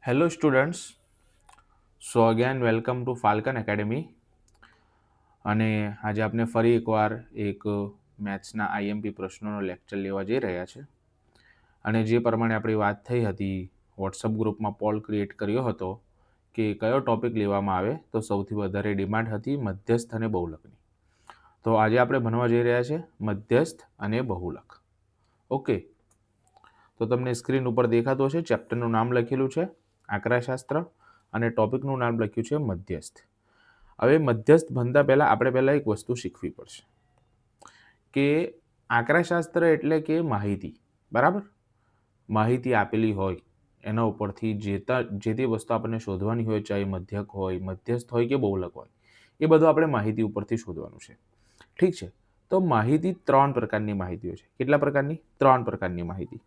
Hello students, so again welcome to Falcon Academy અને આજે આપણે ફરી એકવાર એક મેથ્સના આઈએમપી પ્રશ્નોનો લેક્ચર લેવા જઈ રહ્યા છે અને જે પ્રમાણે આપણી વાત થઈ હતી વોટ્સઅપ ગ્રુપમાં પોલ ક્રિએટ કર્યો હતો કે કયો ટોપિક લેવામાં આવે તો સૌથી વધારે ડિમાન્ડ હતી મધ્યસ્થ અને બહુલકની. તો આજે આપણે ભણવા જઈ રહ્યા છે મધ્યસ્થ અને બહુલક. ઓકે, તો તમને સ્ક્રીન ઉપર દેખાતો હશે, ચેપ્ટરનું નામ લખેલું છે આંકડાશાસ્ત્ર અને ટોપિકનું નામ લખ્યું છે મધ્યસ્થ. હવે મધ્યસ્થ ભણતા પહેલાં આપણે પહેલાં એક વસ્તુ શીખવી પડશે કે આંકડાશાસ્ત્ર એટલે કે માહિતી, બરાબર? માહિતી આપેલી હોય એના ઉપરથી જે તે વસ્તુ આપણને શોધવાની હોય, ચાહે મધ્યક હોય, મધ્યસ્થ હોય કે બહુલક હોય, એ બધું આપણે માહિતી ઉપરથી શોધવાનું છે. ઠીક છે, તો માહિતી 3 પ્રકારની માહિતીઓ છે. કેટલા પ્રકારની? 3 પ્રકારની માહિતી.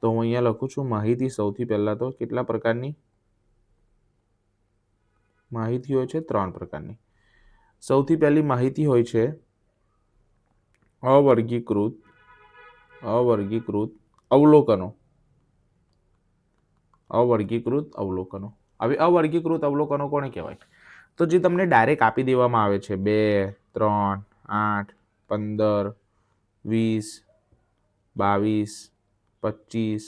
તો હું અહીંયા લખું છું માહિતી. સૌથી પહેલાં તો કેટલા પ્રકારની માહિતી હોય છે? 3 પ્રકારની. સૌથી પહેલી માહિતી હોય છે અવર્ગીકૃત અવલોકનો. અવર્ગીકૃત અવલોકનો. હવે અવર્ગીકૃત અવલોકનો કોને કહેવાય? તો જે તમને ડાયરેક્ટ આપી દેવામાં આવે છે 2, 3, 8, 15, 20, 22, 25,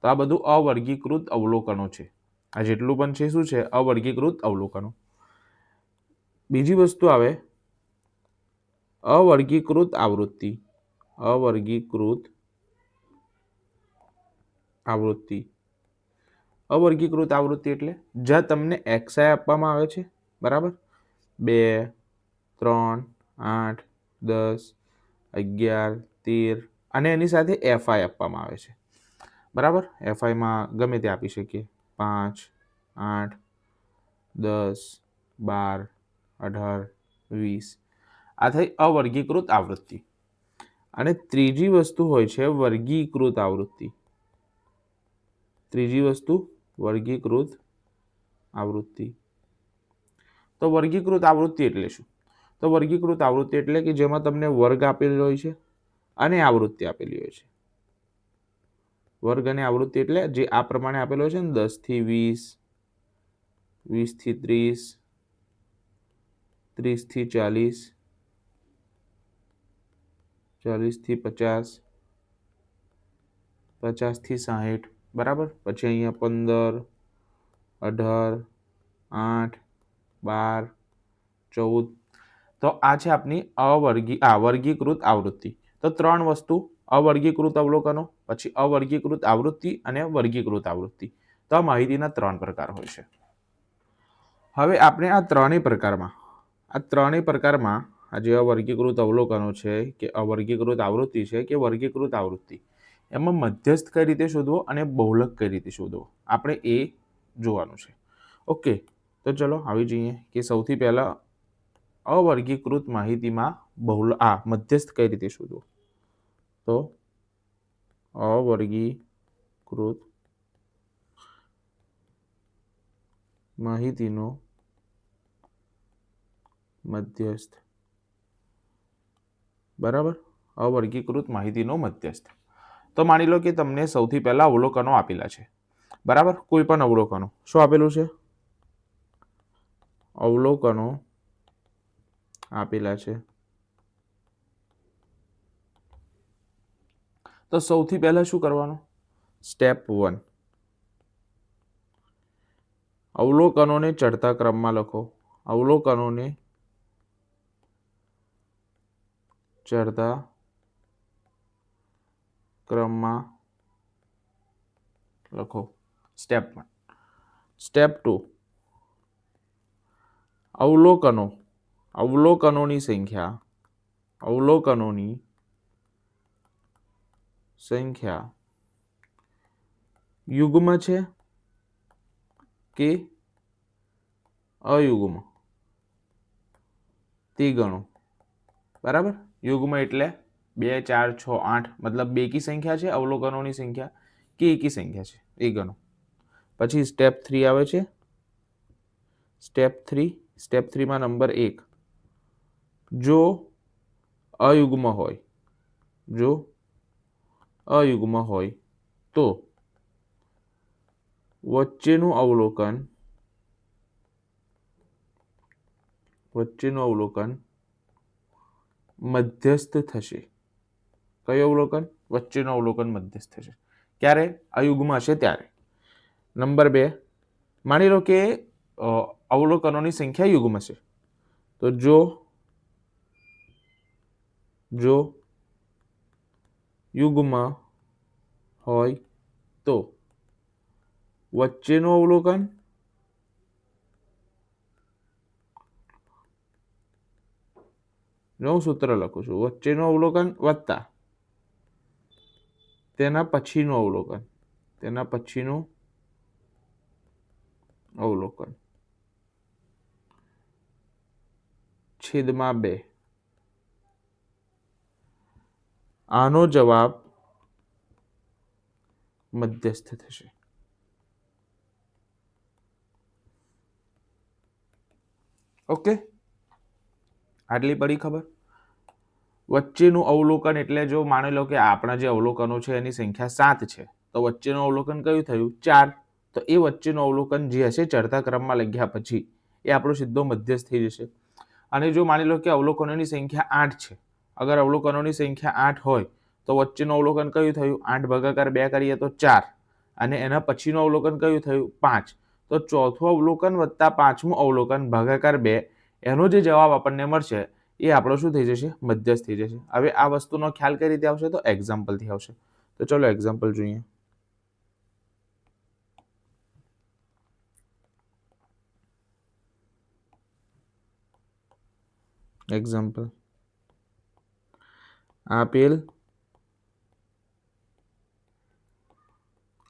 તો આ બધું અવર્ગીકૃત અવલોકનો છે. આ જેટલું પણ છે શું છે? અવર્ગીકૃત અવલોકનો. બીજી વસ્તુ આવે અવર્ગીકૃત આવૃત્તિ. અવર્ગીકૃત આવૃત્તિ. અવર્ગીકૃત આવૃત્તિ એટલે જ્યાં તમને XI આપવામાં આવે છે, બરાબર? 2, 3, 8, 10, 11, 13 અને એની સાથે FI આપવામાં આવે છે, બરાબર? FIમાં ગમે તે આપી શકીએ, 5, 8, 10, 12, 18, 20. આ થઈ અવર્ગીકૃત આવૃત્તિ. અને ત્રીજી વસ્તુ હોય છે વર્ગીકૃત આવૃત્તિ. ત્રીજી વસ્તુ વર્ગીકૃત આવૃત્તિ. તો વર્ગીકૃત આવૃત્તિ એટલે શું? તો વર્ગીકૃત આવૃત્તિ એટલે કે જેમાં તમને વર્ગ આપેલો હોય છે અને આવૃત્તિ આપેલી હોય છે. વર્ગ અને આવૃત્તિ એટલે જે આ પ્રમાણે આપેલો છે ને, 10 થી 20, 20 થી 30, 30 થી 40, 40 થી 50, 50 થી 60, બરાબર? પછી અહીંયા 15, 18, 8, 12, 14. તો આ છે આપની વર્ગીકૃત આવૃત્તિ. તો 3 વસ્તુ: અવર્ગીકૃત અવલોકનો, પછી અવર્ગીકૃત આવૃત્તિ અને વર્ગીકૃત આવૃત્તિ. તો આ માહિતીના 3 પ્રકાર હોય છે. હવે આપણે આ ત્રણેય પ્રકારમાં આ જે અવર્ગીકૃત અવલોકનો છે કે અવર્ગીકૃત આવૃત્તિ છે કે વર્ગીકૃત આવૃત્તિ, એમાં મધ્યસ્થ કઈ રીતે શોધવો અને બહુલક કઈ રીતે શોધવો, આપણે એ જોવાનું છે. ઓકે, તો ચલો આવી જઈએ કે સૌથી પહેલા અવર્ગીકૃત માહિતીમાં મધ્યસ્થ કઈ રીતે શોધવો. તો અવર્ગીકૃત માહિતીનો મધ્યસ્થ, બરાબર? અવર્ગીકૃત માહિતીનો મધ્યસ્થ. તો માની લો કે તમને સૌથી પહેલા અવલોકનો આપેલા છે, બરાબર? કોઈ પણ અવલોકનો. શું આપેલું છે? અવલોકનો આપેલા છે. તો સૌથી પહેલા શું કરવાનું? સ્ટેપ 1, અવલોકનોને ચડતા ક્રમમાં લખો. અવલોકનોને ચડતા ક્રમમાં લખો. સ્ટેપ 1. સ્ટેપ 2, અવલોકનોની સંખ્યા યુગ્મ છે કે અયુગ્મ તે ગણો, બરાબર? યુગ્મ એટલે 2, 4, 6, 8, મતલબ બેકી સંખ્યા છે અવલોકનોની સંખ્યા કે એકી સંખ્યા છે એ ગણો. પછી સ્ટેપ 3 આવે છે. સ્ટેપ 3માં નંબર 1, જો અયુગ્મ હોય તો વચ્ચેનું અવલોકન મધ્યસ્થ થશે. કયું અવલોકન? વચ્ચેનું અવલોકન મધ્યસ્થ થશે. ક્યારે? અયુગ્મ હશે ત્યારે. નંબર 2, માની લો કે અવલોકનોની સંખ્યા યુગ્મ છે. તો જો યુગ્મ હોય તો વચ્ચેનું અવલોકન હું સૂત્ર લખું છું, વચ્ચેનું અવલોકન વત્તા તેના પછીનું અવલોકન છેદમાં 2. આનો જવાબ મધ્યસ્થ થશે. ઓકે, આટલી પડી ખબર? વચ્ચેનું અવલોકન એટલે જો માની લો કે આપણા જે અવલોકનો છે એની સંખ્યા 7 છે, તો વચ્ચેનું અવલોકન કયું થયું? 4. તો એ વચ્ચેનું અવલોકન જે હશે ચડતા ક્રમમાં લખ્યા પછી એ આપણો સીધો મધ્યસ્થ થઈ જશે. અને જો માની લો કે અવલોકનોની સંખ્યા 8 છે, અગર અવલોકનોની સંખ્યા 8 હોય તો વચ્ચેનું અવલોકન કયું થયું? 8 ભાગાકાર 2 કરીએ તો 4. અને એના પછીનું અવલોકન કયું થયું? 5. તો ચોથું અવલોકન વત્તા પાંચમું અવલોકન ભાગાકાર 2, એનો જે જવાબ આપણને મળશે એ આપણો શું થઈ જશે? મધ્યસ્થ થઈ જશે. હવે આ વસ્તુનો ખ્યાલ કઈ રીતે આવશે? તો એક્ઝામ્પલથી આવશે. તો ચલો એક્ઝામ્પલ જોઈએ. એક્ઝામ્પલ આપેલ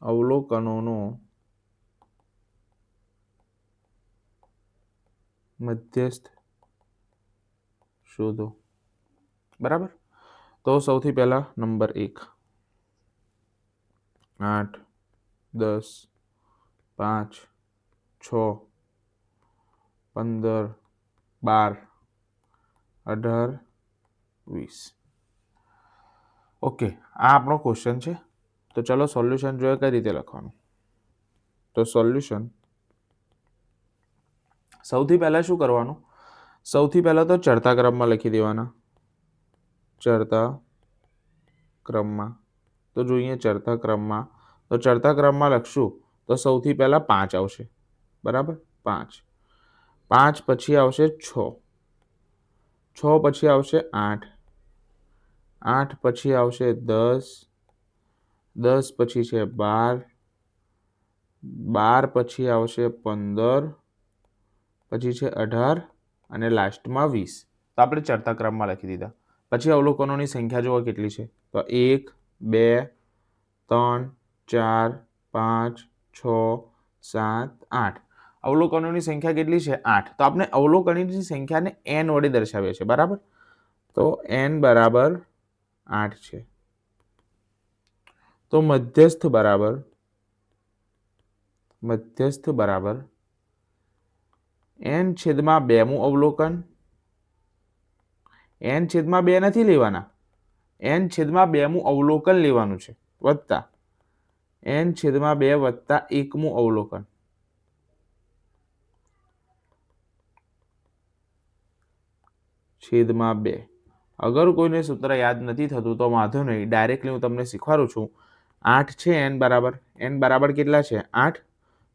અવલોકનોનો મધ્યસ્થ શોધો. બરાબર. તો સૌથી પહેલા નંબર 1, 8, 10, 5, 6, 15, 12, 18, 20. ઓકે, આ આપણો ક્વેશ્ચન છે. તો ચલો સોલ્યુશન જોઈએ કઈ રીતે લખવાનું. તો સોલ્યુશન સૌથી પહેલા શું કરવાનું? સૌથી પહેલા તો ચડતા ક્રમમાં લખી દેવાના. ચડતા ક્રમમાં તો જોઈએ ચડતા ક્રમમાં. તો ચડતા ક્રમમાં લખશું તો સૌથી પહેલા 5 આવશે. બરાબર, 5. 5 પછી આવશે 6. 6 પછી આવશે 8. 8 પછી આવશે 10. 10 પછી છે 12. 12 પછી આવશે 15. પછી છે 18 અને લાસ્ટમાં 20. તો આપણે ચડતા ક્રમમાં લખી દીધા. પછી અવલોકનોની સંખ્યા જોવો કેટલી છે. તો 1, 2, 3, 4, 5, 6, 7, 8. અવલોકનોની સંખ્યા કેટલી છે? 8. તો આપણે અવલોકનોની સંખ્યાને n વડે દર્શાવીએ છીએ. બરાબર. તો n બરાબર 8 છે. તો મધ્યસ્થ બરાબર n છેદમાં 2મું અવલોકન. n છેદમાં 2 નથી લેવાના, n છેદમાં 2મું અવલોકન લેવાનું છે, વત્તા n છેદમાં 2 વત્તા 1મું અવલોકન. છેદમાં 2. અગર કોઈને સૂત્ર યાદ નથી થતું તો વાંધો નહીં, ડાયરેક્ટલી હું તમને શીખવાડું છું. 8 છે n બરાબર કેટલા છે? 8.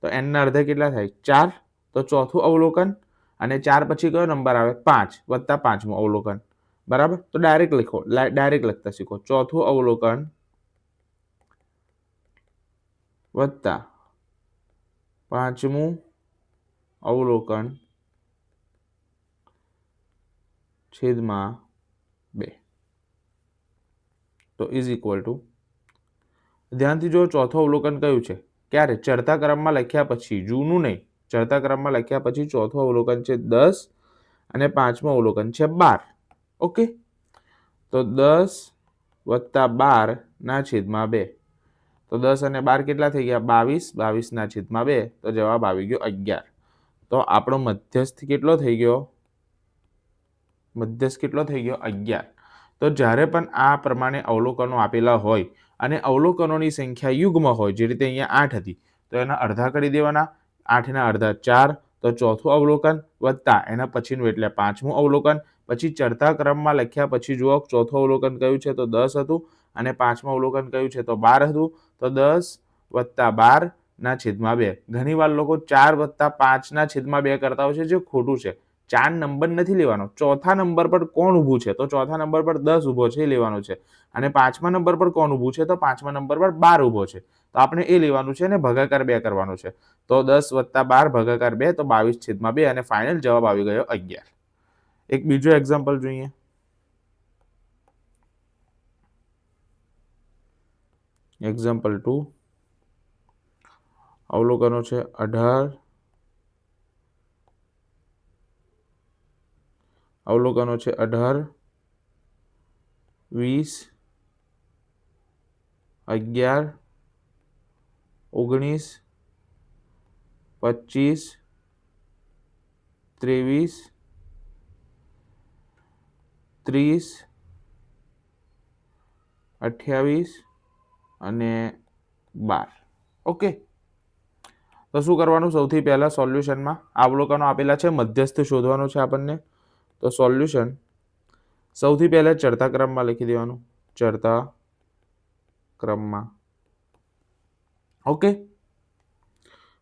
તો n ના અડધા કેટલા થાય? 4. તો ચોથું અવલોકન અને 4 પછી કયો નંબર આવે? 5 વત્તા 5મું અવલોકન. બરાબર. તો ડાયરેક્ટ લખતા શીખો. ચોથું અવલોકન વત્તા 5મું અવલોકન છેદમાં 2. તો ઇઝ ઇક્વલ ટુ, ધ્યાનથી જો ચોથું અવલોકન કયું છે? ક્યારે? ચડતા ક્રમમાં લખ્યા પછી, જૂનું નહીં, ચડતા ક્રમમાં લખ્યા પછી ચોથું અવલોકન છે 10 અને પાંચમું અવલોકન છે 12. ઓકે, તો 10 વત્તા 12 ના છેદમાં 2. તો 10 અને 12 કેટલા થઈ ગયા? 22. 22 ના છેદમાં 2. તો જવાબ આવી ગયો 11. તો આપણો મધ્યસ્થ કેટલો થઈ ગયો? 11. તો જ્યારે પણ આ પ્રમાણે અવલોકનો આપેલા હોય અને અવલોકનોની સંખ્યા યુગ્મ હોય, જે રીતે અહીંયા 8 હતી, તો એના અડધા કરી દેવાના, 8ના અડધા 4, તો ચોથું અવલોકન વત્તા એના પછીનું એટલે પાંચમું અવલોકન, પછી ચડતા ક્રમમાં લખ્યા પછી જુઓ ચોથું અવલોકન કયું છે તો 10 હતું અને પાંચમું અવલોકન કયું છે તો 12 હતું, તો 10 વત્તા 12 ના છેદમાં 2. ઘણીવાર લોકો 4 વત્તા 5 ના છેદમાં 2 કરતા હોય છે, જે ખોટું છે. 4 નંબર નથી લેવાનો, ચોથા નંબર પર કોણ ઊભું છે તો ચોથા નંબર પર 10 ઊભો છે એ લેવાનું છે, અને પાંચમા નંબર પર કોણ ઊભું છે તો પાંચમા નંબર પર 12 ઊભો છે, તો આપણે એ લેવાનું છે અને ભાગાકાર 2 કરવાનું છે. તો 10 વત્તા 12 ભાગાકાર 2 તો 22 છેદમાં 2 અને ફાઇનલ જવાબ આવી ગયો 11. એક બીજો એક્ઝામ્પલ જોઈએ. એક્ઝામ્પલ 2, અવલોકનો છે 18, અવલોકનો છે 18, 20, 11, 19, 25, 23, 30, 28 અને 12. ઓકે, તો શું કરવાનું? સૌથી પહેલા સોલ્યુશનમાં અવલોકનો આપેલા છે, મધ્યસ્થ શોધવાનો છે આપણને. તો સોલ્યુશન સૌથી પહેલા ચડતા ક્રમમાં લખી દેવાનું, ચડતા ક્રમમાં. ઓકે,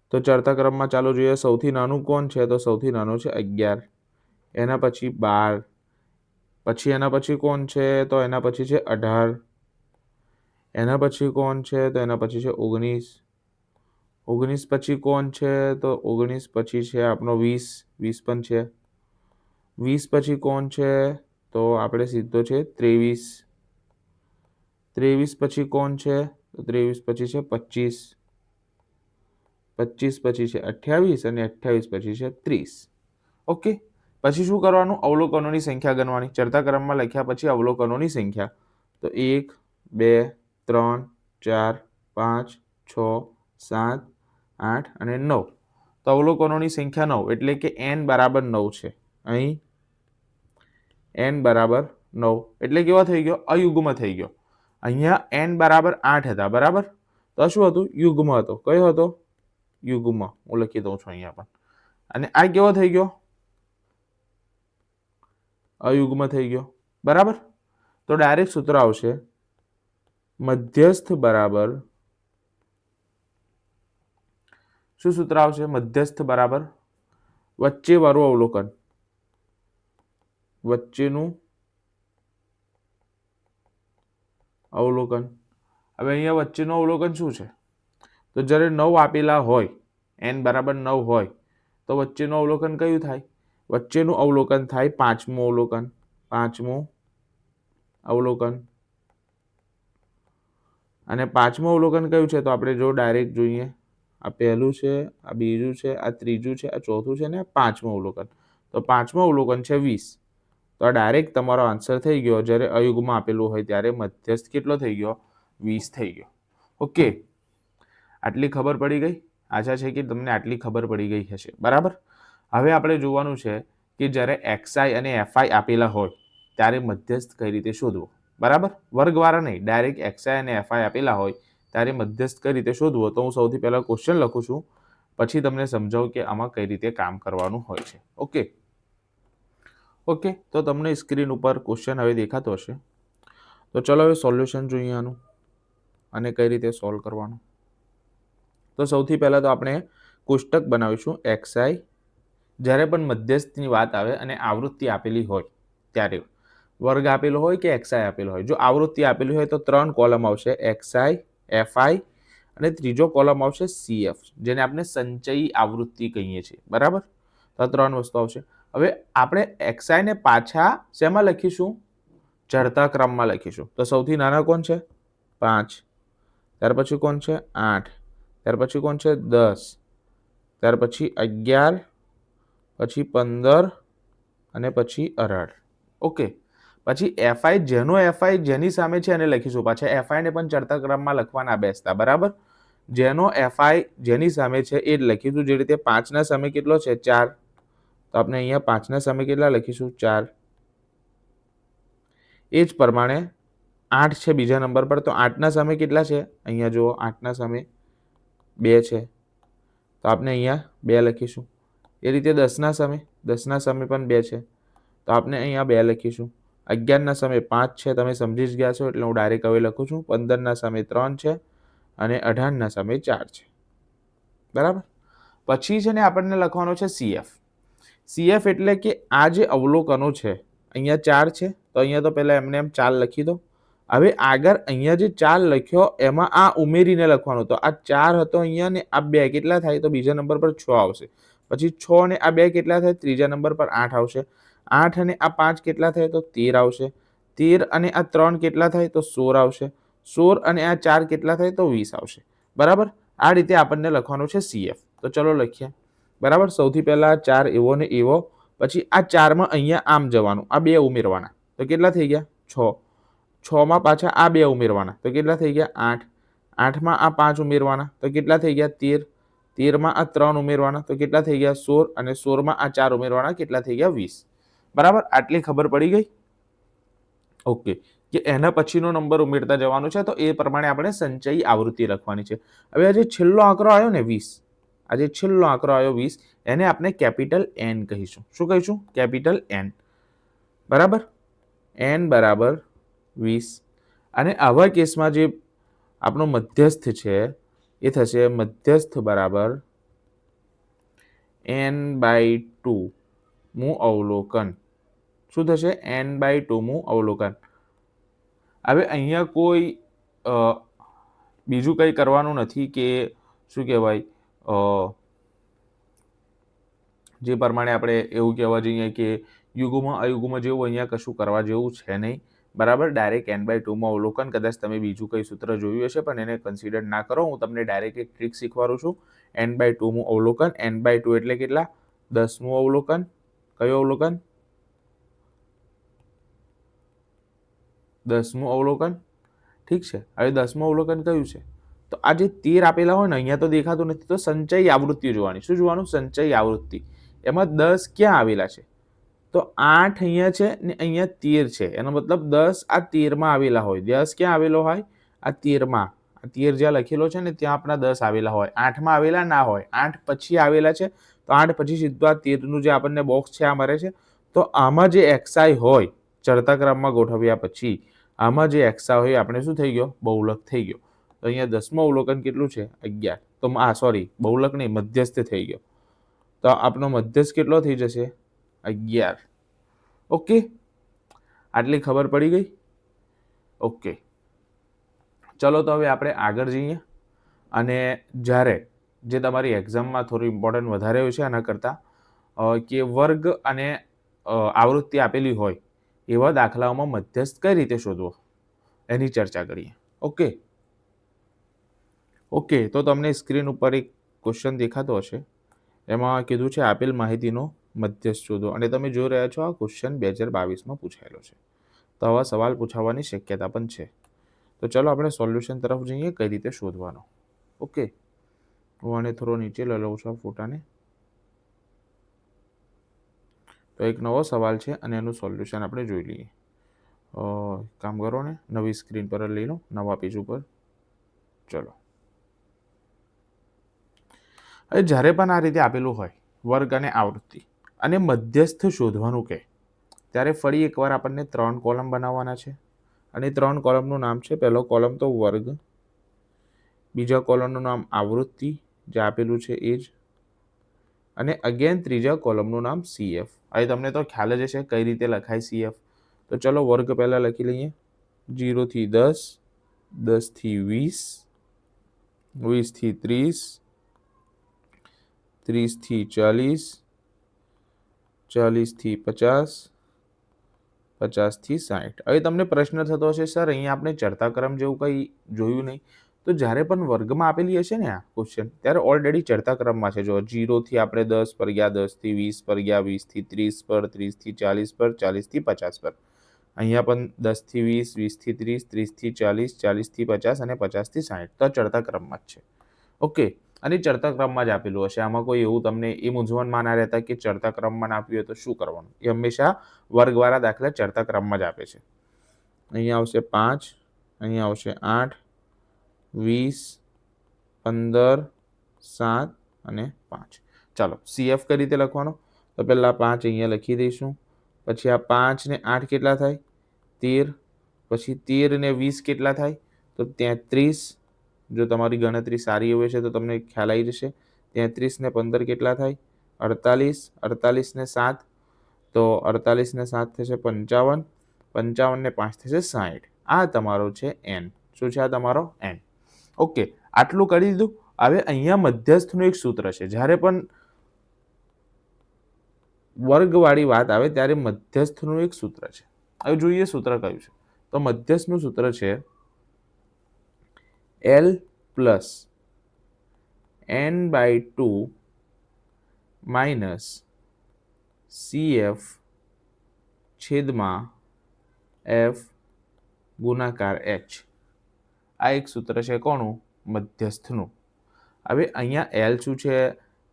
તો ચડતા ક્રમમાં ચાલો જોઈએ. સૌથી નાનું કોણ છે તો સૌથી નાનું છે 11, એના પછી 12, પછી એના પછી કોણ છે તો એના પછી છે 18, એના પછી કોણ છે તો એના પછી છે 19, 19 પછી કોણ છે તો 19 પછી છે આપણો 20, 20 પણ છે, 20 પછી કોણ છે તો આપણે સીધો છે 23, 23 પછી કોણ છે તો 23 પછી છે 25, 25 પછી છે 28 અને 28 પછી છે 30. ઓકે, પછી શું કરવાનું? અવલોકનોની સંખ્યા ગણવાની. ચડતા ક્રમમાં લખ્યા પછી અવલોકનોની સંખ્યા, તો 1, 2, 3, 4, 5, 6, 7, 8 અને 9. તો અવલોકનોની સંખ્યા 9 એટલે કે n બરાબર 9 છે. અહીં n બરાબર 9 એટલે કેવો થઈ ગયો? અયુગ્મ થઈ ગયો. અહીંયા n બરાબર 8 હતા, બરાબર, તો શું હતું? યુગ્મ હતો. કયો હતો? યુગ્મ. હું લખી દઉં છું અહીંયા પણ. અને આ કેવો થઈ ગયો? અયુગ્મ થઈ ગયો, બરાબર. તો ડાયરેક્ટ સૂત્ર આવશે મધ્યસ્થ બરાબર, શું સૂત્ર આવશે? મધ્યસ્થ બરાબર વચ્ચે વાળું અવલોકન, વચ્ચેનું અવલોકન. હવે અહીંયા વચ્ચેનું અવલોકન શું છે? તો જ્યારે 9 આપેલા હોય, n બરાબર 9 હોય, તો વચ્ચેનું અવલોકન કયું થાય? વચ્ચેનું અવલોકન થાય પાંચમું અવલોકન, પાંચમું અવલોકન. અને પાંચમું અવલોકન કયું છે? તો આપણે જો ડાયરેક્ટ જોઈએ, આ પહેલું છે, આ બીજું છે, આ ત્રીજું છે, આ ચોથું છે ને આ પાંચમું અવલોકન. તો પાંચમું અવલોકન છે 20. તો આ ડાયરેક્ટ તમારો આન્સર થઈ ગયો. જ્યારે અયુગ્મ આપેલું હોય ત્યારે મધ્યસ્થ કેટલો થઈ ગયો? 20 થઈ ગયો. ઓકે, આટલી ખબર પડી ગઈ? આશા છે કે તમને આટલી ખબર પડી ગઈ હશે, બરાબર. હવે આપણે જોવાનું છે કે જ્યારે xi અને fi આપેલા હોય ત્યારે મધ્યસ્થ કઈ રીતે શોધવો, બરાબર. વર્ગવાળા નહીં, ડાયરેક્ટ xi અને fi આપેલા હોય ત્યારે મધ્યસ્થ કઈ રીતે શોધવો. તો હું સૌથી પહેલા ક્વેશ્ચન લખું છું, પછી તમને સમજાવું કે આમાં કઈ રીતે કામ કરવાનું હોય છે. ઓકે, ઓકે, તો તમને સ્ક્રીન ઉપર ક્વેશ્ચન હવે દેખાતો હશે. તો ચલો હવે સોલ્યુશન જોઈએ આનું અને કઈ રીતે સોલ્વ કરવાનું. તો સૌથી પહેલા તો આપણે કોષ્ટક બનાવીશું. xi જ્યારે પણ મધ્યસ્થની વાત આવે અને આવૃત્તિ આપેલી હોય ત્યારે, વર્ગ આપેલો હોય કે xi આપેલો હોય, જો આવૃત્તિ આપેલી હોય તો 3 કોલમ આવશે, xi, fi અને ત્રીજો કોલમ આવશે cf, જેને આપણે સંચયી આવૃત્તિ કહીએ છીએ, બરાબર. તો 3 વસ્તુ આવશે. હવે આપણે xi ને પાછા શેમાં લખીશું? ચડતા ક્રમમાં લખીશું. તો સૌથી નાના કોણ છે? 5, ત્યાર પછી કોણ છે? 8, ત્યાર પછી કોણ છે? 10, ત્યાર પછી 11, પછી 15 અને પછી 18. ઓકે, પછી fi, જેનો fi જેની સામે છે એને લખીશું. પાછા fi ને પણ ચડતા ક્રમમાં લખવાના બેસતા, બરાબર. જેનો fi જેની સામે છે એ જ લખીશું. જે રીતે 5 ના સામે કેટલો છે? 4, તો આપણે અહીંયા 5 ના સામે કેટલા લખીશું? 4. એ જ પ્રમાણે 8 છે બીજા નંબર પર, તો 8 ના સામે કેટલા છે? અહીંયા જુઓ, 8 ના સામે 2 છે, તો આપણે અહીંયા 2 લખીશું. એ રીતે 10ના સામે 10ના સામે પણ 2 છે, તો આપણે અહીંયા 2 લખીશું. 11ના સામે 5 છે, તમે સમજી જ ગયા છો એટલે હું ડાયરેક્ટ હવે લખું છું. 15ના સામે 3 છે અને 18ના સામે 4 છે. બરાબર. પછી છે ને આપણને લખવાનો છે CF. CF એટલે કે આ જે અવલોકનો છે, અહીંયા 4 છે, તો અહીંયા તો પહેલા એમને એમ 4 લખી દો. હવે આગળ અહીંયા જે 4 લખ્યો એમાં આ ઉમેરીને લખવાનું. તો આ 4 હતો અહીંયા ને આ 2 કેટલા થાય? તો બીજા નંબર પર 6 આવશે. પછી 6 અને આ 2 કેટલા થાય? ત્રીજા નંબર પર 8 આવશે. 8 અને આ 5 કેટલા થાય? તો 13 આવશે. 13 અને આ 3 કેટલા થાય? તો 16 આવશે. 16 અને આ 4 કેટલા થાય? તો 20 આવશે. બરાબર. આ રીતે આપણને લખવાનું છે CF. તો ચલો લખીએ. બરાબર. સૌથી પહેલા 4 એવો ને એવો, પછી આ 4માં અહીંયા આમ જવાનું, આ 2 ઉમેરવાના, તો કેટલા થઈ ગયા? 6. 6માં પાછા આ 2 ઉમેરવાના, તો કેટલા થઈ ગયા? 8. 8માં આ 5 ઉમેરવાના, તો કેટલા થઈ ગયા? 13. 13માં આ 3 ઉમેરવાના, તો કેટલા થઈ ગયા? 16. અને 16માં આ 4 ઉમેરવાના, કેટલા થઈ ગયા? 20. બરાબર. આટલી ખબર પડી ગઈ? ઓકે. કે એના પછીનો નંબર ઉમેરતા જવાનું છે, તો એ પ્રમાણે આપણે સંચયી આવૃત્તિ લખવાની છે. હવે આ જે છેલ્લો આંકડો આવ્યો ને 20, આ જે છેલ્લો આંકડો આવ્યો 20, એને આપણે કેપિટલ N કહીશું. શું કહીશું? Capital N. બરાબર. N બરાબર 20. અને આવા કેસમાં જે આપણો મધ્યસ્થ છે એ થશે મધ્યસ્થ બરાબર N/2 મું અવલોકન. શું થશે? N/2 મું અવલોકન. હવે અહીંયા કોઈ બીજું કંઈ કરવાનું નથી કે શું કહેવાય, જે પ્રમાણે આપણે એવું કહેવા જઈએ કે યુગ્મ અયુગ્મ જેવું અહીંયા કશું કરવા જેવું છે નહીં. બરાબર. ડાયરેક્ટ N/2 માં અવલોકન. કદાચ તમે બીજું કંઈ સૂત્ર જોયું હશે પણ એને કન્સિડર ના કરો. હું તમને ડાયરેક્ટ એક ટ્રીક શીખવાડું છું. N/2 મું અવલોકન. N/2 એટલે કેટલા? 10મું અવલોકન. કયું અવલોકન? 10મું અવલોકન. ઠીક છે. હવે 10મું અવલોકન કયું છે? તો આ જે 13 આપેલા હોય ને, અહીંયા તો દેખાતું નથી, તો સંચયી આવૃત્તિ જોવાની. શું જોવાનું? સંચયી આવૃત્તિ. એમાં 10 ક્યાં આવેલા છે? તો 8 અહીંયા છે ને અહીંયા 13 છે. એનો મતલબ 10 આ 13માં આવેલા હોય. 10 ક્યાં આવેલો હોય? આ 13માં. આ 13 જ્યાં લખેલો છે ને ત્યાં આપણા 10 આવેલા હોય. 8માં આવેલા ના હોય. 8 પછી આવેલા છે, તો 8 પછી સીધું આ 13નું જે આપણને બોક્સ છે આ મળે છે. તો આમાં જે XI હોય ચડતા ક્રમમાં ગોઠવ્યા પછી આમાં જે XI હોય આપણે શું થઈ ગયો? બહુલક થઈ ગયો. તો અહીંયા 10મું અવલોકન કેટલું છે? 11. તો સોરી, બહુલક નહીં, મધ્યસ્થ થઈ ગયો. તો આપણો મધ્યસ્થ કેટલો થઈ જશે? 11. ઓકે. આટલી ખબર પડી ગઈ? ઓકે. ચલો તો હવે આપણે આગળ જઈએ. અને જ્યારે જે તમારી એક્ઝામમાં થોડું ઇમ્પોર્ટન્ટ વધારે હોય છે આના કરતાં, કે વર્ગ અને આવૃત્તિ આપેલી હોય એવા દાખલાઓમાં મધ્યસ્થ કઈ રીતે શોધવો એની ચર્ચા કરીએ. ઓકે. ઓકે. તો તમને સ્ક્રીન ઉપર એક ક્વેશ્ચન દેખાતો હશે. એમાં કીધું છે આપેલ માહિતીનો મધ્યસ્થ શોધો. અને તમે જોઈ રહ્યા છો આ ક્વેશ્ચન 2022માં પૂછાયેલો છે. તો આવા સવાલ પૂછાવાની શક્યતા પણ છે. તો ચલો આપણે સોલ્યુશન તરફ જઈએ, કઈ રીતે શોધવાનો. ઓકે. હું આને થોડો નીચે લઈ લઉં છું આ ફોટાને. તો એક નવો સવાલ છે અને એનું સોલ્યુશન આપણે જોઈ લઈએ. કામ કરો ને, નવી સ્ક્રીન પર લઈ લો, નવા પેજ ઉપર. ચલો. હવે જ્યારે પણ આ રીતે આપેલું હોય વર્ગ અને આવૃત્તિ અને મધ્યસ્થ શોધવાનું કહે, ત્યારે ફરી એકવાર આપણને 3 કોલમ બનાવવાના છે. અને 3 કોલમનું નામ છે, પહેલો કોલમ તો વર્ગ, બીજા કોલમનું નામ આવૃત્તિ જે આપેલું છે એ જ, અને અગેન ત્રીજા કોલમનું નામ CF. હવે તમને તો ખ્યાલ જ હશે કઈ રીતે લખાય CF. તો ચલો વર્ગ પહેલાં લખી લઈએ. 0 થી 10, 10 થી 20, 20 થી 30, 30 થી 40, 40 થી 50, 50 થી 60. હવે તમને પ્રશ્ન થતો હશે, સર અહીંયા આપણે ચડતા ક્રમ જેવું કંઈ જોયું નહીં. તો જ્યારે પણ વર્ગમાં આપેલી હશે ને આ ક્વેશ્ચન, ત્યારે ઓલરેડી ચડતા ક્રમમાં છે. જો 0 થી આપણે 10 પર ગયા, 10 થી 20 પર ગયા, 20 થી 30 પર, 30 થી 40 પર, 40 થી 50 પર. અહીંયા પણ 10 થી 20, 20 થી 30, 30 થી 40, 40 થી 50 અને 50 થી 60. તો ચડતા ક્રમમાં જ છે. ઓકે. અને ચડતા ક્રમમાં જ આપેલું હશે. આમાં કોઈ એવું તમને એ મૂંઝવણમાં ના રહેતા કે ચડતા ક્રમમાં ના આપ્યું હોય તો શું કરવાનું. એ હંમેશા વર્ગવાળા દાખલા ચડતા ક્રમમાં જ આપે છે. અહીંયા આવશે 5, અહીંયા આવશે 8, 20, 15, 7 અને 5. ચાલો CF કઈ રીતે લખવાનો? તો પહેલાં 5 અહીંયા લખી દઈશું. પછી આ 5 ને 8 કેટલા થાય? 13. પછી 13 ને 20 કેટલા થાય? તો 33. જો તમારી ગણતરી સારી હોય છે તો તમને ખ્યાલ આવી જશે. 33 ને 15 કેટલા થાય? 48. 48 ને 7 તો 48 ને 7 થશે 55. 55 ને 5 થશે 60. આ તમારો છે n. શું છે આ તમારો n? ઓકે, આટલું કરી દીધું. હવે અહીંયા મધ્યસ્થનું એક સૂત્ર છે. જ્યારે પણ વર્ગવાળી વાત આવે ત્યારે મધ્યસ્થનું એક સૂત્ર છે. હવે જોઈએ સૂત્ર કયું છે. તો મધ્યસ્થનું સૂત્ર છે L plus n/2 minus CF છેદમાં F ગુણાકાર H. આ એક સૂત્ર છે કોનું? મધ્યસ્થનું. હવે અહીંયા L શું છે,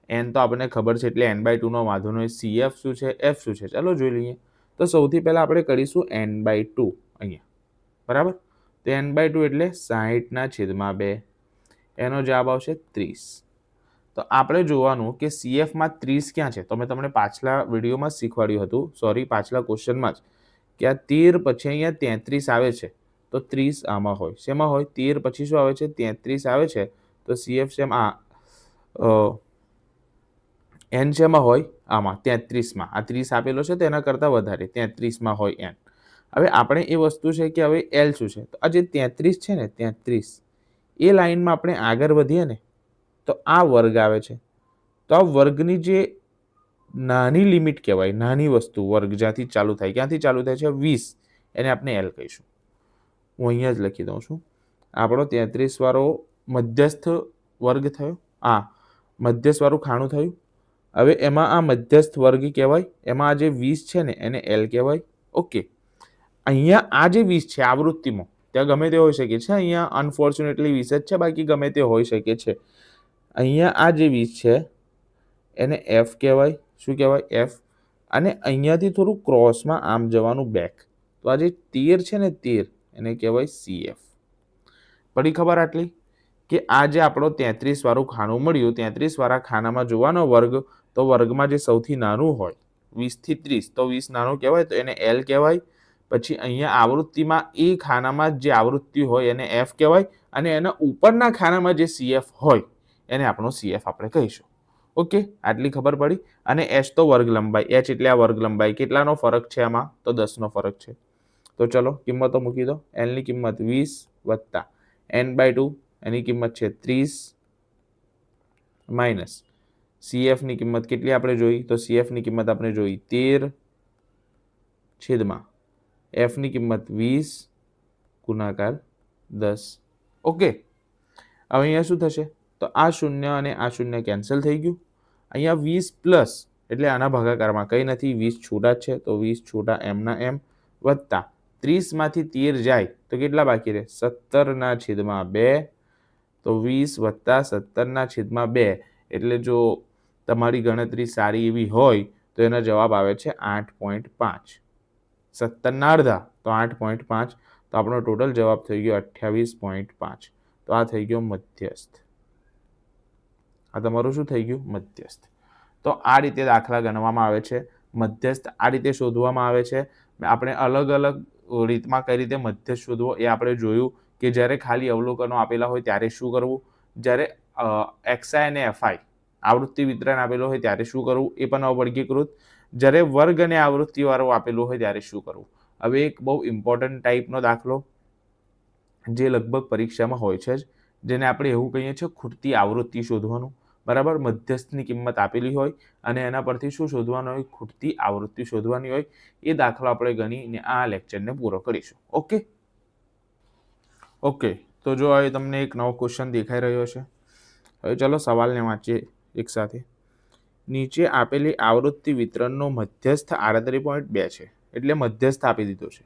n તો આપણને ખબર છે એટલે n/2 નો વાંધો નહીં. CF શું છે, F શું છે, ચાલો જોઈ લઈએ. તો સૌથી પહેલા આપણે કરીશું n/2 અહીંયા, બરાબર. તો n/2 એટલે 60/2. એનો જવાબ આવશે 30. તો આપણે જોવાનું કે CF માં 30 ક્યાં છે. તો મેં તમને પાછલા વિડીયોમાં શીખવાડ્યું હતું, સોરી પાછલા ક્વેશ્ચનમાં જ, કે આ 13 પછી અહીંયા 33 આવે છે તો 30 આમાં હોય. શેમાં હોય? 13 પછી શું આવે છે? 33 આવે છે. તો CF શેમ આ n શેમાં હોય? આમાં 33માં. આ 30 આપેલો છે તો એના કરતાં વધારે 33માં હોય n. હવે આપણે એ વસ્તુ છે કે હવે L શું છે. તો આ જે 33 છે ને 33 એ લાઈનમાં આપણે આગળ વધીએ ને તો આ વર્ગ આવે છે. તો આ વર્ગની જે નાની લિમિટ કહેવાય, નાની વસ્તુ વર્ગ જ્યાંથી ચાલુ થાય, ક્યાંથી ચાલુ થાય છે? 20. એને આપણે L કહીશું. હું અહીંયા જ લખી દઉં છું. આપણો 33 વાળો મધ્યસ્થ વર્ગ થયો, આ મધ્યસ્થવાળું ખાણું થયું. હવે એમાં આ મધ્યસ્થ વર્ગ કહેવાય. એમાં આ જે 20 છે ને એને L કહેવાય. ઓકે, અહીંયા આ જે 20 છે આવૃત્તિમાં, ત્યાં ગમે તે હોઈ શકે છે. અહીંયા અનફોર્ચ્યુનેટલી 20 જ છે, બાકી ગમે તે હોઈ શકે છે. અહીંયા આ જે 20 છે એને F કહેવાય. શું કહેવાય? F. અને અહીંયાથી થોડું ક્રોસમાં આમ જવાનું બેક. તો આ જે 13 છે ને 13 એને કહેવાય CF. પડી ખબર આટલી? કે આ જે આપણો 33 વાળું ખાનું મળ્યું, 33 વાળા ખાનામાં જોવાનો વર્ગ, તો વર્ગમાં જે સૌથી નાનું હોય 20 થી 30, તો 20 નાનું કહેવાય તો એને L કહેવાય. પછી અહીંયા આવૃત્તિમાં એ ખાનામાં જે આવૃત્તિ હોય એને F કહેવાય. અને એના ઉપરના ખાનામાં જે CF હોય એને આપણો CF આપણે કહીશું. ઓકે, આટલી ખબર પડી. અને H તો વર્ગ લંબાઈ, H એટલે આ વર્ગ લંબાઈ. કેટલાનો ફરક છે આમાં? તો 10નો ફરક છે. તો ચલો કિંમતો મૂકી દો. L ની કિંમત 20 વત્તા n/2 એની કિંમત છે 30 માઇનસ CF ની કિંમત કેટલી આપણે જોઈ? તો CF ની કિંમત આપણે જોઈ 13 છેદમાં F ની કિંમત 20 ગુણાકાર 10. ઓકે, હવે અહીંયા શું થશે? તો આ 0 અને આ 0 કેન્સલ થઈ ગયું. અહીંયા 20 પ્લસ એટલે આના ભાગાકારમાં કંઈ નથી, 20 છૂટા જ છે તો 20 છૂટા એમના એમ વત્તા 30માંથી 13 જાય તો કેટલા બાકી રહે? 17/2. તો 20 વત્તા 17/2 એટલે જો તમારી ગણતરી સારી એવી હોય તો એનો જવાબ આવે છે 8.5. 17ના અડધા તો 8.5. તો આપણો ટોટલ જવાબ થઈ ગયો 28.5. તો આ થઈ ગયો મધ્યસ્થ. આ તમારું શું થઈ ગયું? મધ્યસ્થ. તો આ રીતે દાખલા ગણવામાં આવે છે. મધ્યસ્થ આ રીતે શોધવામાં આવે છે. આપણે અલગ અલગ રીતમાં કઈ રીતે મધ્યસ્થ શોધવો એ આપણે જોયું, કે જ્યારે ખાલી અવલોકનો આપેલા હોય ત્યારે શું કરવું, જ્યારે XI અને FI આવૃત્તિ વિતરણ આપેલું હોય ત્યારે શું કરવું એ પણ અવર્ગીકૃત, જ્યારે વર્ગ અને આવૃત્તિવાળું આપેલું હોય ત્યારે શું કરવું. હવે એક બહુ ઇમ્પોર્ટન્ટ ટાઈપનો દાખલો જે લગભગ પરીક્ષામાં હોય છે જ, જેને આપણે એવું કહીએ છીએ ખૂટતી આવૃત્તિ શોધવાનું. બરાબર, મધ્યસ્થની કિંમત આપેલી હોય અને એના પરથી શું શોધવાનું હોય? ખૂટતી આવૃત્તિ શોધવાની હોય. એ દાખલો આપણે ગણીને આ લેક્ચરને પૂરો કરીશું. ઓકે, તો જો હવે તમને એક નવો ક્વેશ્ચન દેખાઈ રહ્યો છે. હવે ચલો સવાલને વાંચીએ એક સાથે. નીચે આપેલી આવૃત્તિ વિતરણનો મધ્યસ્થ 38.2 છે, એટલે મધ્યસ્થ આપી દીધો છે.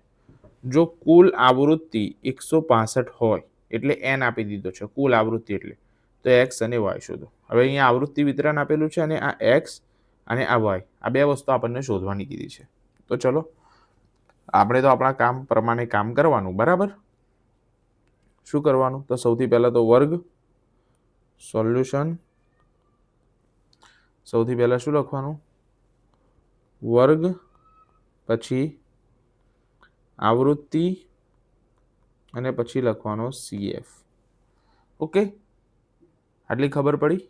જો કુલ આવૃત્તિ 165 હોય એટલે n આપી દીધો છે, કુલ આવૃત્તિ એટલે, તો x અને y શોધો. હવે અહીંયા આવૃત્તિ વિતરણ આપેલું છે અને આ x અને આ y, આ બે વસ્તુ આપણને શોધવાની કીધી છે. તો ચલો આપણે તો આપણા કામ પ્રમાણે કામ કરવાનું. બરાબર, શું કરવાનું? તો સૌથી પહેલા તો વર્ગ, સોલ્યુશન, સૌથી પહેલા શું લખવાનું? વર્ગ, પછી આવૃત્તિ અને પછી લખવાનો CF. ઓકે, આટલી ખબર પડી.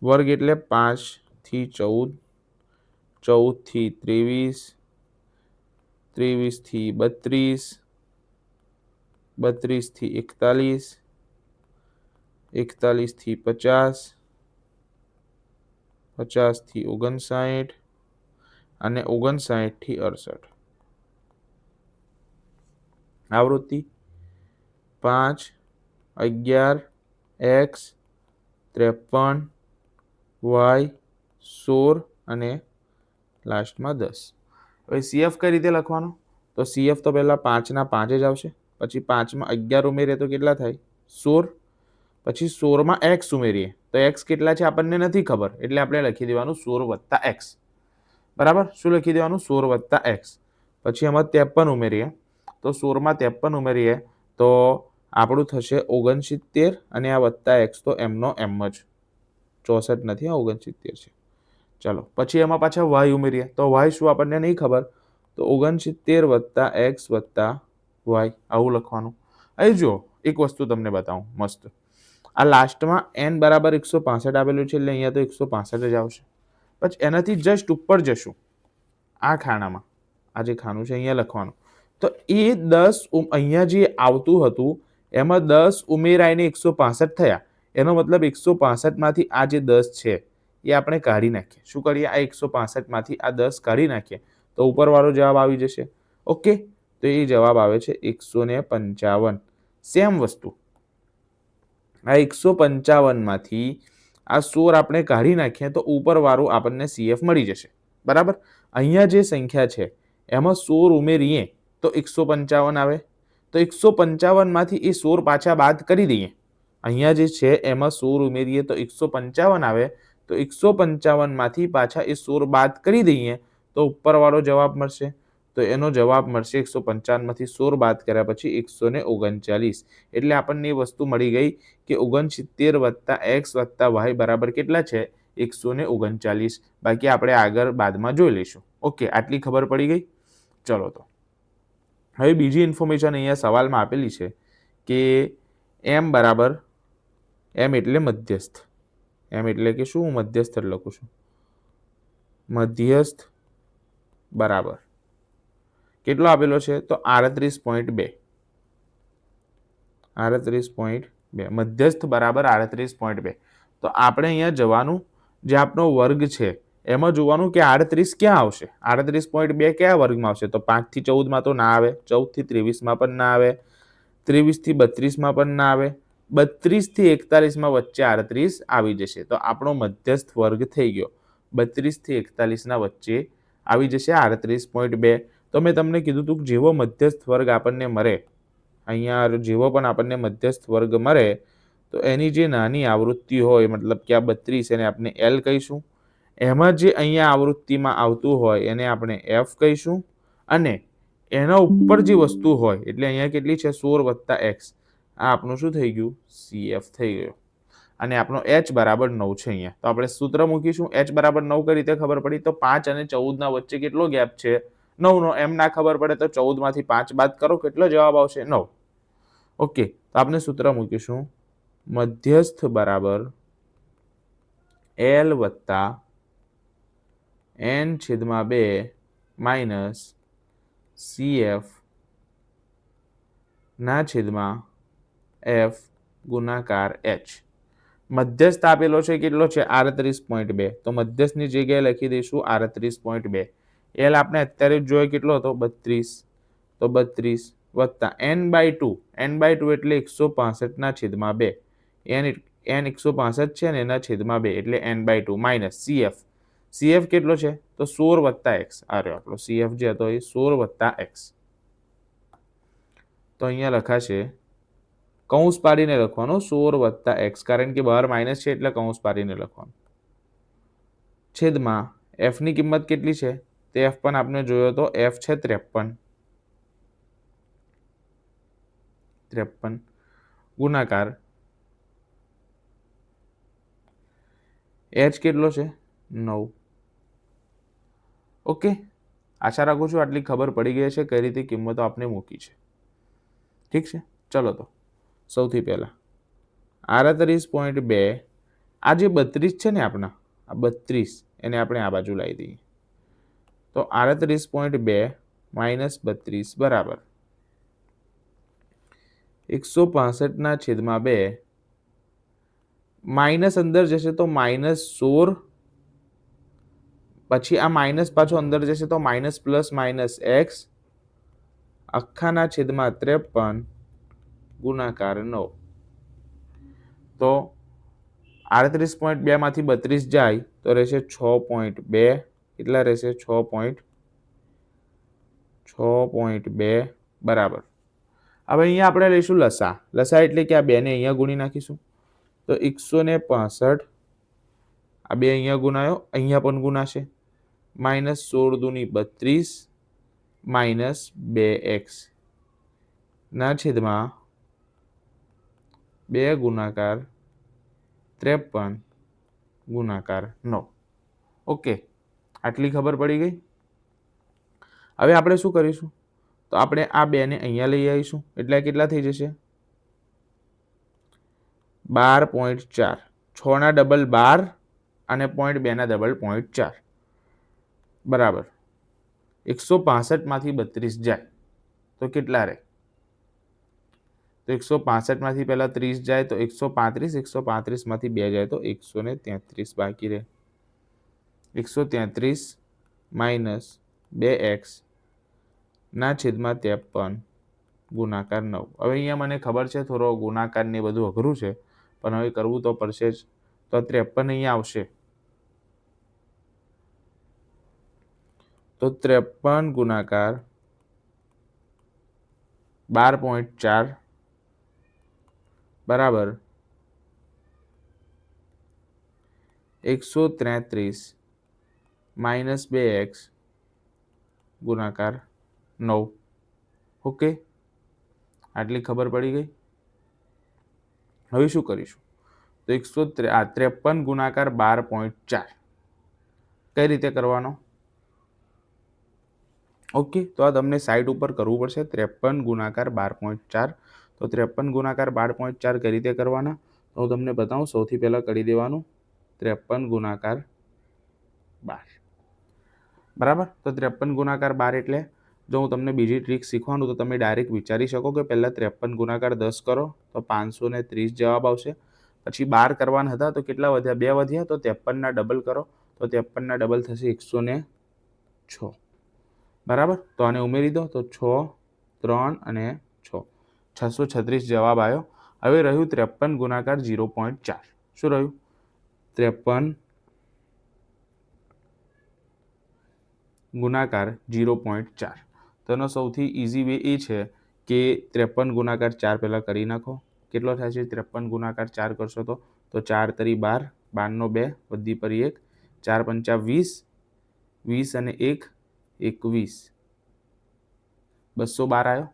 વર્ગ એટલે 5 થી 14, 14 થી 23, 23 થી 32, 32 થી 41, 41 થી 50, 50 થી 59 અને 59 થી 68. આવૃત્તિ 5, 11, X, 53, Y, 16 અને લાસ્ટમાં 10. હવે CF કઈ રીતે લખવાનો? તો CF તો પહેલા 5ના 5 જ આવશે, પછી 5માં 11 ઉમેરીએ તો કેટલા થાય? 16. પછી 16માં X ઉમેરીએ તો X કેટલા છે આપણને નથી ખબર, એટલે આપણે લખી દેવાનું 16 + X. બરાબર, શું લખી દેવાનું? 16 + X. પછી એમાં 53 ઉમેરીએ તો 16માં 53 ઉમેરીએ તો આપણું થશે 69 અને આ વત્તા X તો એમનો એમ જ, 64 નથી, 69 છે. ચાલો, પછી એમાં પાછા Y ઉમેરીએ તો Y શું આપણને નહીં ખબર, તો 69 + X + Y આવું લખવાનું. અહીં જો એક વસ્તુ તમને બતાવું મસ્ત. આ લાસ્ટમાં n બરાબર 165 આપેલું છે, એટલે અહીંયા તો 165 જ આવશે. પછી એનાથી જસ્ટ ઉપર જશું, આ ખાનામાં, આ જે ખાનું છે અહીંયા લખવાનું. તો એ 10 અહીંયા જે આવતું હતું એમાં 10 ઉમેરાઈને 165 થયા. એનો મતલબ 165માંથી આ જે 10 છે એ આપણે કાઢી નાખીએ. શું કરીએ? આ 165માંથી આ 10 કાઢી નાખીએ તો ઉપરવાળો જવાબ આવી જશે. ઓકે, તો એ જવાબ આવે છે 155. સેમ વસ્તુ, આ 155માંથી આ 16 આપણે કાઢી નાખીએ તો ઉપરવાળું આપણને CF મળી જશે. બરાબર, અહીંયા જે સંખ્યા છે એમાં 16 ઉમેરીએ તો 155 આવે. તો 155માંથી એ 16 પાછા બાદ કરી દઈએ. અહીંયા જે છે એમાં 16 ઉમેરીએ તો 155 આવે. તો 155માંથી પાછા એ 16 બાદ કરી દઈએ તો ઉપરવાળો જવાબ મળશે. તો એનો જવાબ મળશે 155માંથી 16 બાદ કર્યા પછી 139. એટલે આપણને એ વસ્તુ મળી ગઈ કે 69 + X + Y બરાબર કેટલા છે? 139. બાકી આપણે આગળ બાદમાં જોઈ લઈશું. ઓકે, આટલી ખબર પડી ગઈ. ચલો, તો હવે બીજી ઇન્ફોર્મેશન અહીંયા સવાલમાં આપેલી છે કે M બરાબર, M એટલે મધ્યસ્થ, M એટલે કે શું? મધ્યસ્થ લખું છું, મધ્યસ્થ બરાબર કેટલો આપેલો છે? તો 38.2. 38.2 મધ્યસ્થ બરાબર 38.2. તો આપણે અહીંયા જવાનું, જે આપણો વર્ગ છે એમાં જોવાનું કે 38 ક્યાં આવશે. 38.2 કયા વર્ગમાં આવશે? તો 5 થી 14માં તો ના આવે, 14 થી 23માં પણ ના આવે, 23 થી 32માં પણ ના આવે, 32 થી 41માં વચ્ચે 38 આવી જશે. તો આપણો મધ્યસ્થ વર્ગ થઈ ગયો, 32 થી 41ના વચ્ચે આવી જશે 38.2. તો મેં તમને કીધું હતું કે જેવો મધ્યસ્થ વર્ગ આપણને મળે, અહીંયા જેવો પણ આપણને મધ્યસ્થ વર્ગ મળે તો એની જે નાની આવૃત્તિ હોય, મતલબ કે આ 32 એને આપણે L કહીશું. એમાં જે અહીંયા આવૃત્તિમાં આવતું હોય એને આપણે F કહીશું. અને એના ઉપર જે વસ્તુ હોય, એટલે અહીંયા કેટલી છે? 16 + X. આ આપણું શું થઈ ગયું? CF થઈ ગયું. અને આપણો H બરાબર 9 છે અહીંયા. તો આપણે સૂત્ર મૂકીશું. H બરાબર 9 કઈ રીતે ખબર પડી? તો 5 અને 14ના વચ્ચે કેટલો ગેપ છે? 9નો. એમ ના ખબર પડે તો 14માંથી 5 બાદ કરો, કેટલો જવાબ આવશે? 9. ઓકે, તો આપણે સૂત્ર મૂકીશું, મધ્યસ્થ બરાબર L + n/2 માઇનસ CF ના છેદમાં F ગુણાકાર H. મધ્યસ્થ આપેલો છે કેટલો છે? 38.2. તો મધ્યસ્થની જગ્યાએ લખી દઈશું 38.2. L આપણે અત્યારે જ જોયો કેટલો હતો? 32. તો 32 વત્તા n/2. n/2 એટલે 165/2. n 165 છે ને એના છેદમાં 2 એટલે n/2 માઇનસ CF. CF કેટલો છે? તો 16 + X. આ રહ્યો આપણો CF જે હતો એ 16 + X. તો અહીંયા લખાશે, કૌંસ પાડીને લખવાનો 16 + X, કારણ કે બહાર માઇનસ છે એટલે કૌંસ પાડીને લખવાનું. છેદમાં F ની કિંમત કેટલી છે? તે F પણ આપણે જોયો તો, F છે 53. 53 ગુણાકાર એચ કેટલો છે 9. ઓકે, આશા રાખું છું આટલી ખબર પડી ગઈ છે કઈ રીતે કિંમતો આપણે મૂકી છે. ઠીક છે, ચલો તો સૌથી પહેલા 38.2, આ જે 32 છે ને આપણા, આ 32 એને આપણે આ બાજુ લાવી દઈએ. તો 38.2 માઇનસ 32 બરાબર 165/2. માઇનસ અંદર જશે તો -16, પછી આ માઇનસ પાછો અંદર જશે તો માઇનસ પ્લસ માઇનસ એક્સ આખાના છેદમાં 53 ગુણાકાર 9. તો 38.2 માંથી 32 જાય તો રહેશે 6.2. કેટલા રહેશે 6.2 બરાબર. હવે અહીંયા આપણે લઈશું લસા. લસા એટલે કે આ બે ને અહીંયા ગુણી નાખીશું. તો 165, આ બે અહીંયા ગુણાયો, અહીંયા પણ ગુણાશે. -16 દુની 32 માઇનસ 2x ના છેદમાં 2 ગુણાકાર 53 ગુણાકાર 9. ઓકે, આટલી ખબર પડી ગઈ. હવે આપણે શું કરીશું? તો આપણે આ બે ને અહીંયા લઈ આવીશું, એટલે કેટલા થઈ જશે 12.4. 6 ના ડબલ 12 અને 0.2 ના ડબલ 0.4 બરાબર 165 માંથી 32 જાય તો કેટલા રહે? તો 165 માંથી પહેલા 30 જાય તો 135, 135 માંથી 2 જાય તો 133 બાકી રહે. 133 માઇનસ 2x ના છેદમાં 53 ગુણાકાર 9. હવે અહીંયા મને ખબર છે થોડો ગુણાકાર ને બધું અઘરું છે, પણ હવે કરવું તો પડશે જ. તો 53 અહીંયા આવશે. તો 53 ગુણાકાર 12.4 બરાબર 133 માઇનસ 2x ગુણાકાર 9. ઓકે, આટલી ખબર પડી ગઈ. હવે શું કરીશું? તો 153 ગુણાકાર 12.4 કઈ રીતે કરવાનો? ઓકે, તો આ તમને સાઈડ ઉપર કરવું પડશે. 53 ગુણાકાર 12.4. તો 53 ગુણાકાર 12.4 કઈ રીતે કરવાના? તો હું તમને બતાવું. સૌથી પહેલા કરી દેવાનું 53 ગુણાકાર 12 બરાબર. તો 53 ગુણાકાર 12 એટલે જો હું તમને બીજી ટ્રીક શીખવાનું તો તમે ડાયરેક્ટ વિચારી શકો કે પહેલા 53 ગુણાકાર 10 કરો તો 530 જવાબ આવશે. પછી 12 કરવાના હતા તો કેટલા વધ્યા? 2 વધ્યા. તો 53 ના ડબલ કરો તો 53 ના ડબલ થશે 106 બરાબર. તો આને ઉમેરી દો તો 6, 3 અને 6, 636 જવાબ આવ્યો. હવે રહ્યું 53 ગુણાકાર 0.4. શું રહ્યું? 53 ગુણાકાર 0.4. તેનો સૌથી ઇઝી વે એ છે કે 53 ગુણાકાર 4 પહેલાં કરી નાખો. કેટલો થાય છે 53 ગુણાકાર 4 કરશો તો 4 તરી 12, 12 નો 2 વધી પર 1, 4 પંચા 20, 20 અને 1 21, 212 આવ્યો.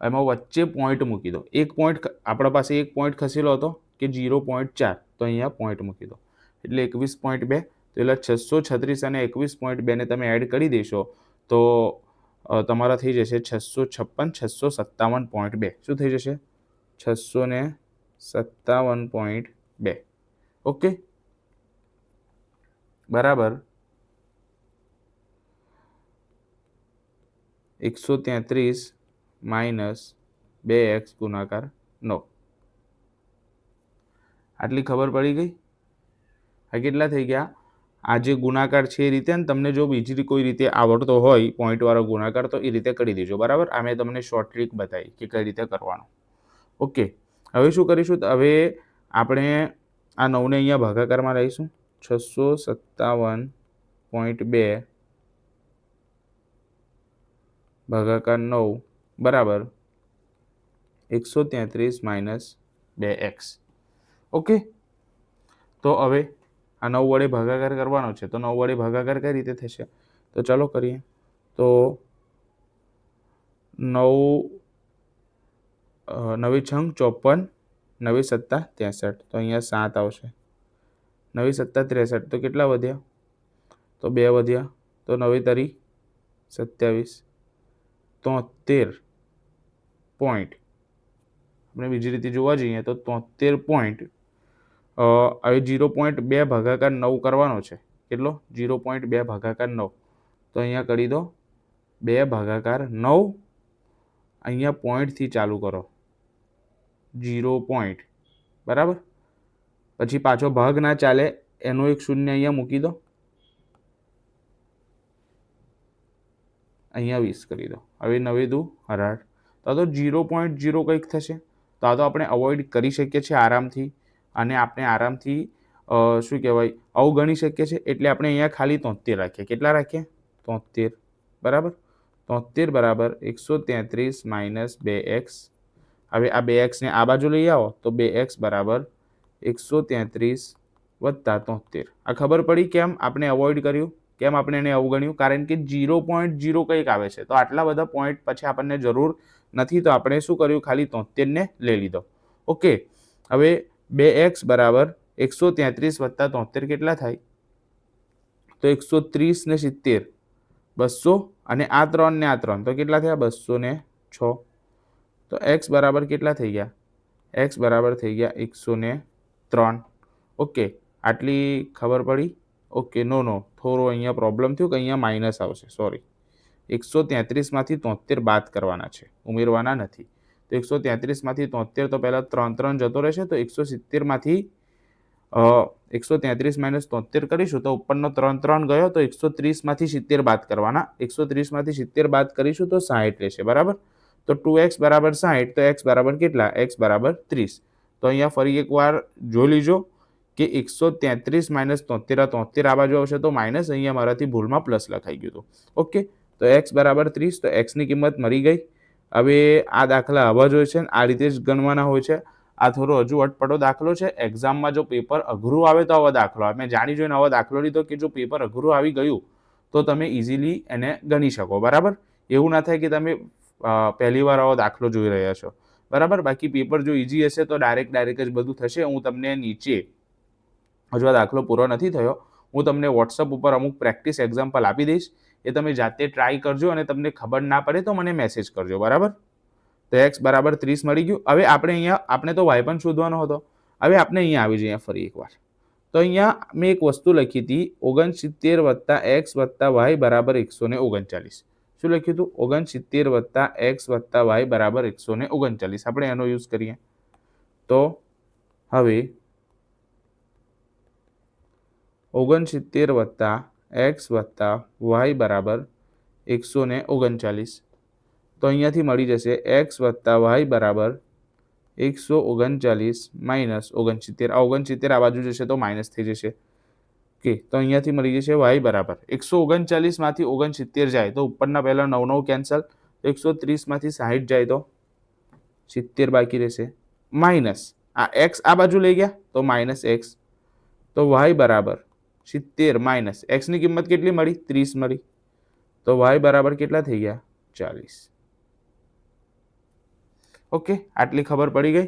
એમાં વચ્ચે પોઈન્ટ મૂકી દો. એક પોઈન્ટ આપણા પાસે એક પોઈન્ટ ખસેલો હતો કે 0.4, તો અહીંયા પોઈન્ટ મૂકી દો એટલે 21.2. તો એટલે 636 અને 21.2 ને તમે એડ કરી દેશો તો તમારા થઈ જશે 656, 657.2. શું થઈ જશે? 657.2. ઓકે બરાબર 133 માઇનસ 2x ગુણાકાર 9. આટલી ખબર પડી ગઈ? આ કેટલા થઈ ગયા? આ જે ગુણાકાર છે એ રીતે, ને તમને જો બીજી કોઈ રીતે આવડતો હોય પોઈન્ટવાળો ગુણાકાર તો એ રીતે કરી દેજો બરાબર. આ મેં તમને શોર્ટ ટ્રીક બતાવી કે કઈ રીતે કરવાનો. ઓકે, હવે શું કરીશું? હવે આપણે આ 9ને અહીંયા ભાગાકારમાં લઈશું. 657.2 ભાગાકાર 9 બરાબર 133 માઇનસ 2x. ઓકે, તો હવે આ 9 વડે ભાગાકાર કરવાનો છે. તો 9 વડે ભાગાકાર કઈ રીતે થશે? તો ચાલો કરીએ. તો 9 9 6 54, 9 7 63. તો અહીંયા 7 આવશે. 9 સત્તા 63 તો કેટલા વધ્યા? તો 2 વધ્યા. તો 9 તારી 27. 73 પોઈન્ટ, આપણે બીજી રીતે જોવા જઈએ તો 73 પોઈન્ટ, હવે 0.2 ભાગાકાર 9 કરવાનો છે. કેટલો? 0.2 ભાગાકાર 9. તો અહીંયા કરી દો 2 ભાગાકાર 9. અહીંયા પોઈન્ટથી ચાલુ કરો, 0 પોઈન્ટ, બરાબર. પછી પાછો ભાગ ના ચાલે, એનો એક શૂન્ય અહીંયા મૂકી દો, અહીંયા 20 કરી દો. હવે 9 દુ 18. તો 0.0 કંઈક થશે. તો આ તો આપણે અવોઇડ કરી શકીએ છીએ આરામથી, અને આપણે આરામથી શું કહેવાય અવગણી શકીએ છીએ. એટલે આપણે અહીંયા ખાલી 73 રાખીએ. કેટલા રાખીએ? 73, બરાબર. 73 બરાબર 133 માઇનસ 2x. હવે આ 2x ને આ બાજુ લઈ આવો તો 2x બરાબર 133 વત્તા 73. આ ખબર પડી કેમ આપણે અવોઇડ કર્યું, કેમ આપણે એને અવગણ્યું? કારણ કે 0.0 કંઈક આવે છે. તો આટલા બધા પોઈન્ટ પછી આપણને જરૂર નથી, તો આપણે શું કર્યું? ખાલી 73 ને લઈ લીધો. ઓકે. હવે 2x બરાબર 133 વત્તા 73 કેટલા થાય? તો 130 ને 70, 200, અને આ 3 ને આ 3 તો કેટલા થયા? 206. તો x બરાબર કેટલા થઈ ગયા? x બરાબર થઈ ગયા 103. ઓકે, આટલી ખબર પડી? ઓકે, નો થોડો અહીંયા પ્રોબ્લેમ થયો કે અહીંયા માઇનસ આવશે, સોરી. 133માંથી 73 બાદ કરવાના છે, ઉમેરવાના નથી. તો 133માંથી 73 તો પહેલાં 3 જતો રહેશે. તો 170માંથી 133 માઇનસ 73 કરીશું તો ઉપરનો 3 ગયો, તો 130માંથી 70 બાદ કરવાના. 130માંથી 70 બાદ કરીશું તો 60 રહેશે, બરાબર. તો 2x બરાબર 60, તો x બરાબર કેટલા? x બરાબર 30. તો અહીંયા ફરી એકવાર જોઈ લીજો કે 133 માઇનસ 73 આ બાજુ આવશે તો માઇનસ, અહીંયા મારાથી ભૂલમાં પ્લસ લખાઈ ગયું હતું. ઓકે, તો x બરાબર 30, તો xની કિંમત મળી ગઈ. હવે આ દાખલા આવા જ હોય છે, આ રીતે જ ગણવાના હોય છે. આ થોડો હજુ અટપટો દાખલો છે. એક્ઝામમાં જો પેપર અઘરું આવે તો આવા દાખલો આવે. મેં જાણી જોઈને આવા દાખલો લીધો કે જો પેપર અઘરું આવી ગયું તો તમે ઇઝીલી એને ગણી શકો, બરાબર. એવું ના થાય કે તમે પહેલી વાર આવો દાખલો જોઈ રહ્યા છો, બરાબર. બાકી પેપર જો ઇઝી હશે તો ડાયરેક્ટ જ બધું થશે. હું તમને નીચે, હજુ આ દાખલો પૂરો નથી થયો, હું તમને વોટ્સઅપ ઉપર અમુક પ્રેક્ટિસ એક્ઝામ્પલ આપી દઈશ. એ તમે જાતે ટ્રાય કરજો, અને તમને ખબર ના પડે તો મને મેસેજ કરજો, બરાબર. તો x બરાબર 30 મળી ગયું. હવે આપણે તો y પણ શોધવાનો હતો. હવે આપણે અહીંયા આવી જઈએ ફરી એકવાર. તો અહીંયા મેં એક વસ્તુ લખી હતી, 69 વત્તા x વત્તા y બરાબર 139. શું લખ્યું હતું? 69 વત્તા x વત્તા y બરાબર 139. આપણે એનો યુઝ કરીએ. તો હવે 69 વત્તા x વત્તા y બરાબર 139. તો અહીંયાથી મળી જશે x વત્તા y બરાબર 139 માઇનસ 69. આ 69 આ બાજુ જશે તો માઇનસ થઈ જશે. ઓકે, તો અહીંયાથી મળી જશે y બરાબર 139માંથી 69 જાય તો ઉપરના પહેલા 9 કેન્સલ. 130માંથી 60 જાય તો 70 બાકી રહેશે. માઇનસ આ x આ બાજુ લઈ ગયા તો માઇનસ x. તો y બરાબર 70 માઇનસ x ની કિંમત કેટલી મળી? 30 મળી. તો y બરાબર કેટલા થઈ ગયા? 40. ઓકે, આટલી ખબર પડી ગઈ.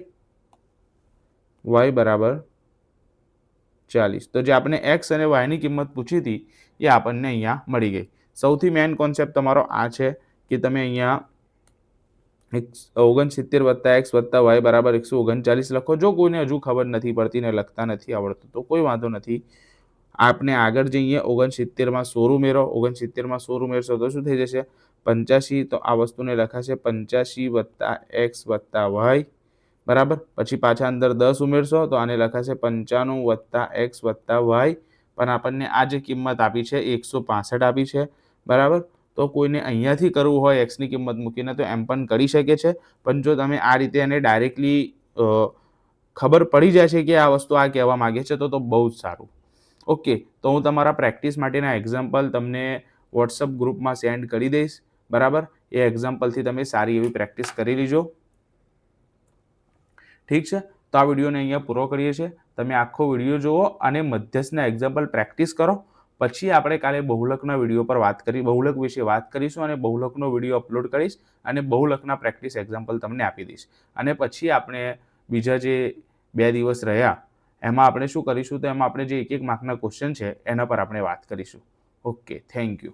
y બરાબર 40. તો જે આપણે x અને y ની કિંમત પૂછી હતી એ આપણને અહીંયા મળી ગઈ. સૌથી મેઇન કોન્સેપ્ટ તમારો આ છે કે તમે અહીંયા 69 વત્તા x વત્તા y બરાબર 139 લખો. જો કોઈને હજુ ખબર નથી પડતી ને લખતા નથી આવડતું તો કોઈ વાંધો નથી. આપણે આગળ જઈએ, 69માં 16 ઉમેરો. 69માં 16 ઉમેરશો તો શું થઈ જશે? 85. તો આ વસ્તુને લખાશે 85 વત્તા x વત્તા y, બરાબર. પછી પાછા અંદર 10 ઉમેરશો તો આને લખાશે 95 વત્તા x વત્તા y. પણ આપણને આ જે કિંમત આપી છે 165 આપી છે, બરાબર. તો કોઈને અહીંયાથી કરવું હોય એક્સની કિંમત મૂકીને તો એમ પણ કરી શકે છે. પણ જો તમે આ રીતે એને ડાયરેક્ટલી ખબર પડી જાય છે કે આ વસ્તુ આ કહેવા માગે છે તો બહુ જ સારું. ઓકે, તો હું તમારા પ્રેક્ટિસ માટેના એક્ઝામ્પલ તમને વોટ્સઅપ ગ્રુપમાં સેન્ડ કરી દઈશ, બરાબર. એ એક્ઝામ્પલથી તમે સારી એવી પ્રેક્ટિસ કરી લીજો. ઠીક છે, તો આ વિડીયોને અહીંયા પૂરો કરીએ છીએ. તમે આખો વિડીયો જુઓ અને મધ્યસ્થના એક્ઝામ્પલ પ્રેક્ટિસ કરો. પછી આપણે કાલે બહુલકના વિડીયો પર બહુલક વિશે વાત કરીશું, અને બહુલકનો વિડીયો અપલોડ કરીશ અને બહુલકના પ્રેક્ટિસ એક્ઝામ્પલ તમને આપી દઈશ. અને પછી આપણે બીજા જે 2 દિવસ રહ્યા એમાં આપણે શું કરીશું, તો એમાં આપણે જે એક માર્કના ક્વેશ્ચન છે એના પર આપણે વાત કરીશું. Okay, thank you.